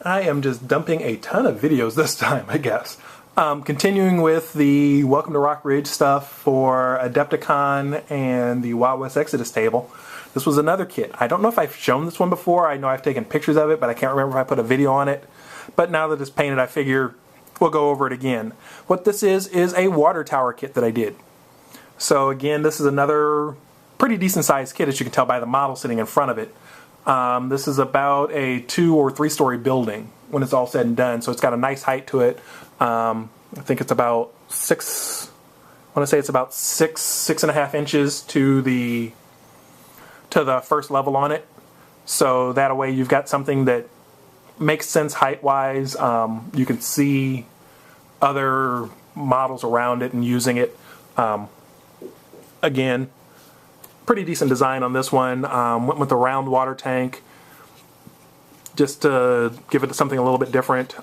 I am just dumping a ton of videos this time, I guess. Continuing with the Welcome to Rock Ridge stuff for Adepticon and the Wild West Exodus table. This was another kit. I don't know if I've shown this one before. I know I've taken pictures of it, but I can't remember if I put a video on it. But now that it's painted, I figure we'll go over it again. What this is a water tower kit that I did. So again, this is another pretty decent sized kit, as you can tell by the model sitting in front of it. This is about a 2 or 3 story building when it's all said and done. So it's got a nice height to it. I think it's about 6. I want to say it's about 6.5 inches to the first level on it. So that way you've got something that makes sense height wise. You can see other models around it and using it. Again, pretty decent design on this one. Went with the round water tank just to give it something a little bit different.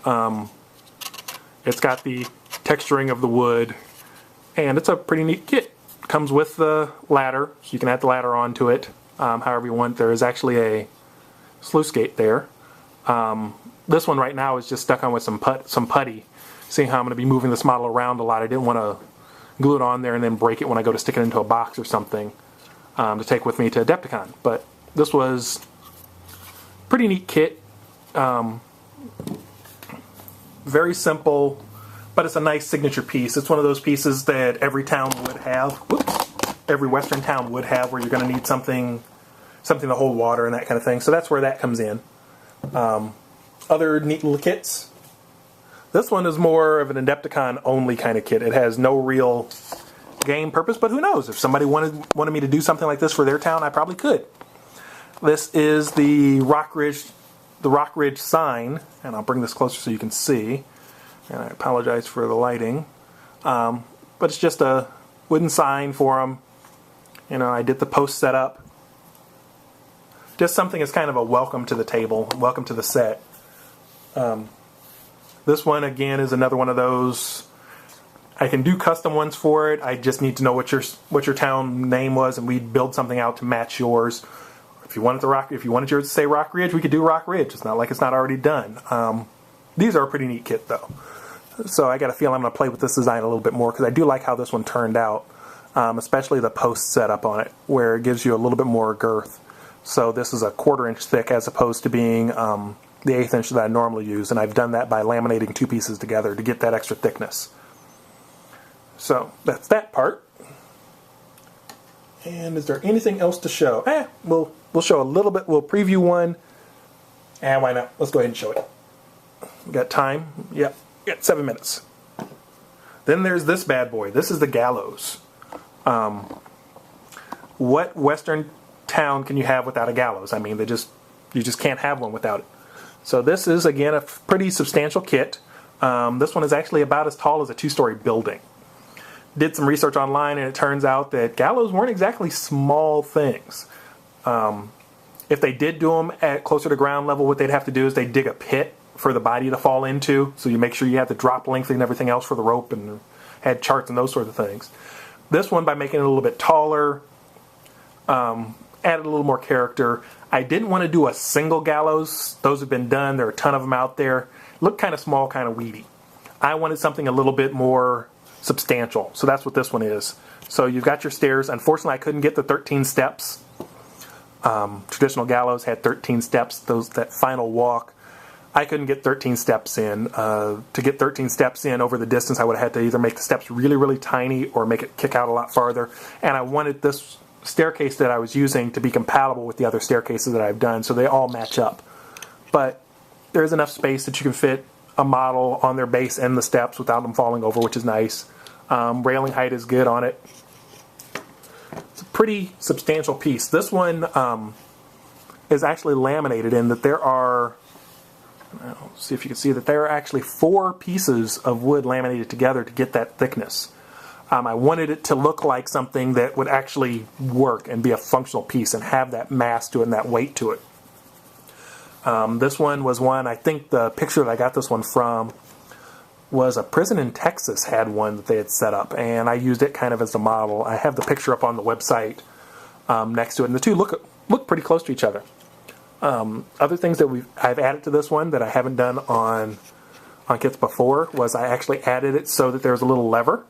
It's got the texturing of the wood, and it's a pretty neat kit. Comes with the ladder, so you can add the ladder onto it however you want. There is actually a sluice gate there. This one right now is just stuck on with some putty. Seeing how I'm going to be moving this model around a lot, I didn't want to glue it on there and then break it when I go to stick it into a box or something to take with me to Adepticon. But this was a pretty neat kit. Very simple, but it's a nice signature piece. It's one of those pieces that every town would have. Every Western town would have, where you're going to need something to hold water and that kind of thing. So that's where that comes in. Other neat little kits. This one is more of an Adepticon only kind of kit. It has no real game purpose, but who knows? If somebody wanted me to do something like this for their town, I probably could. This is the Rock Ridge sign, and I'll bring this closer so you can see. And I apologize for the lighting, but it's just a wooden sign for them. You know, I did the post setup. Just something that's kind of a welcome to the table, welcome to the set. This one again is another one of those. I can do custom ones for it. I just need to know what your town name was, and we'd build something out to match yours. If you wanted yours to say Rock Ridge, we could do Rock Ridge. It's not like it's not already done. These are a pretty neat kit though. So I got a feeling I'm going to play with this design a little bit more, because I do like how this one turned out, especially the post setup on it, where it gives you a little bit more girth. So this is a 1/4 inch thick as opposed to being the 1/8 inch that I normally use, and I've done that by laminating 2 pieces together to get that extra thickness. So that's that part. And is there anything else to show? We'll show a little bit. We'll preview one. And why not? Let's go ahead and show it. We got time? Yep. We got 7 minutes. Then there's this bad boy. This is the Gallows. What Western town can you have without a gallows? I mean, you just can't have one without it. So this is, again, a pretty substantial kit. This one is actually about as tall as a 2-story building. Did some research online, and it turns out that gallows weren't exactly small things. If they did do them at closer to ground level, what they'd have to do is they'd dig a pit for the body to fall into, so you make sure you have the drop length and everything else for the rope, and had charts and those sort of things. This one, by making it a little bit taller, added a little more character. I didn't want to do a single gallows. Those have been done. There are a ton of them out there. Look kind of small, kind of weedy. I wanted something a little bit more substantial. So that's what this one is. So you've got your stairs. Unfortunately, I couldn't get the 13 steps. Traditional gallows had 13 steps, that final walk. I couldn't get 13 steps in. To get 13 steps in over the distance, I would have had to either make the steps really, really tiny or make it kick out a lot farther. And I wanted this staircase that I was using to be compatible with the other staircases that I've done, so they all match up. But there's enough space that you can fit a model on their base and the steps without them falling over, which is nice. Railing height is good on it. It's a pretty substantial piece. This one is actually laminated in that there are, let's see if you can see that there are actually 4 pieces of wood laminated together to get that thickness. I wanted it to look like something that would actually work and be a functional piece and have that mass to it and that weight to it. This one was one, I think the picture that I got this one from was a prison in Texas had one that they had set up, and I used it kind of as a model. I have the picture up on the website next to it, and the two look pretty close to each other. Other things that I've added to this one that I haven't done on kits before was I actually added it so that there's a little lever.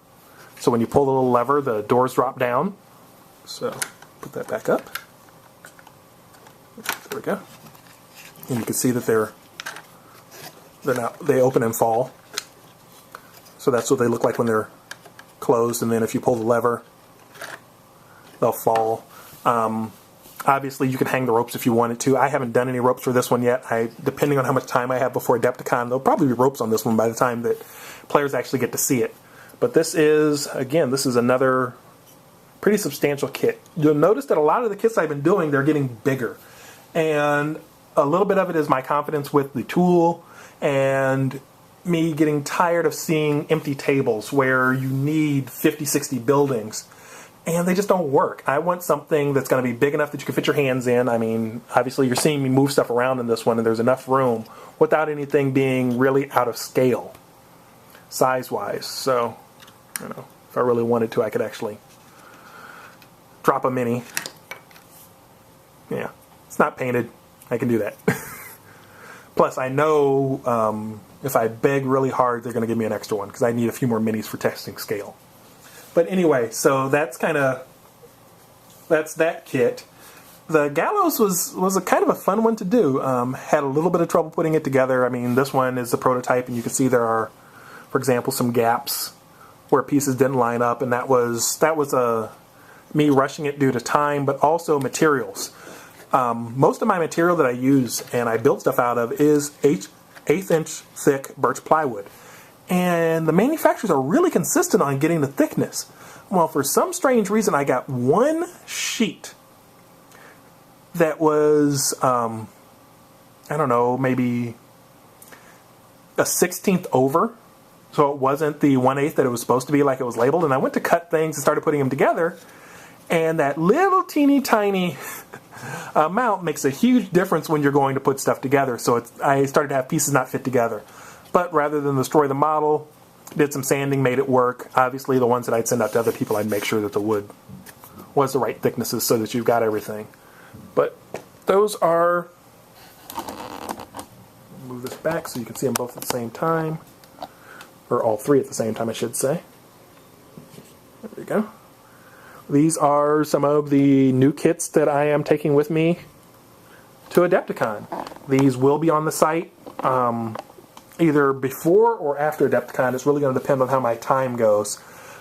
So when you pull the little lever, the doors drop down. So put that back up. There we go. And you can see that they open and fall. So that's what they look like when they're closed. And then if you pull the lever, they'll fall. Obviously, you can hang the ropes if you wanted to. I haven't done any ropes for this one yet. Depending on how much time I have before Adepticon, there'll probably be ropes on this one by the time that players actually get to see it. But this is another pretty substantial kit. You'll notice that a lot of the kits I've been doing, they're getting bigger. And a little bit of it is my confidence with the tool and me getting tired of seeing empty tables where you need 50, 60 buildings. And they just don't work. I want something that's going to be big enough that you can fit your hands in. I mean, obviously you're seeing me move stuff around in this one, and there's enough room without anything being really out of scale, size-wise. So, if I really wanted to, I could actually drop a mini. Yeah, it's not painted. I can do that. Plus, I know if I beg really hard, they're going to give me an extra one because I need a few more minis for testing scale. But anyway, so that's that kit. The Gallows was a kind of a fun one to do. Had a little bit of trouble putting it together. I mean, this one is the prototype, and you can see there are, for example, some gaps where pieces didn't line up, and that was me rushing it due to time, but also materials. Most of my material that I use and I build stuff out of is 1/8 inch thick birch plywood. And the manufacturers are really consistent on getting the thickness. Well, for some strange reason, I got one sheet that was, I don't know, maybe a 1/16 over. So it wasn't the 1/8 that it was supposed to be like it was labeled. And I went to cut things and started putting them together. And that little teeny tiny amount makes a huge difference when you're going to put stuff together. So I started to have pieces not fit together. But rather than destroy the model, did some sanding, made it work. Obviously, the ones that I'd send out to other people, I'd make sure that the wood was the right thicknesses so that you've got everything. But those are... Move this back so you can see them both at the same time. Or all three at the same time, I should say. There we go. These are some of the new kits that I am taking with me to Adepticon. These will be on the site either before or after Adepticon. It's really going to depend on how my time goes.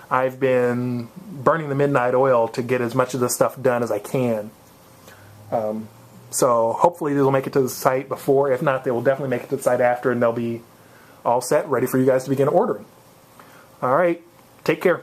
I've been burning the midnight oil to get as much of this stuff done as I can. So hopefully these will make it to the site before. If not, they will definitely make it to the site after, and they'll be all set, ready for you guys to begin ordering. All right, take care.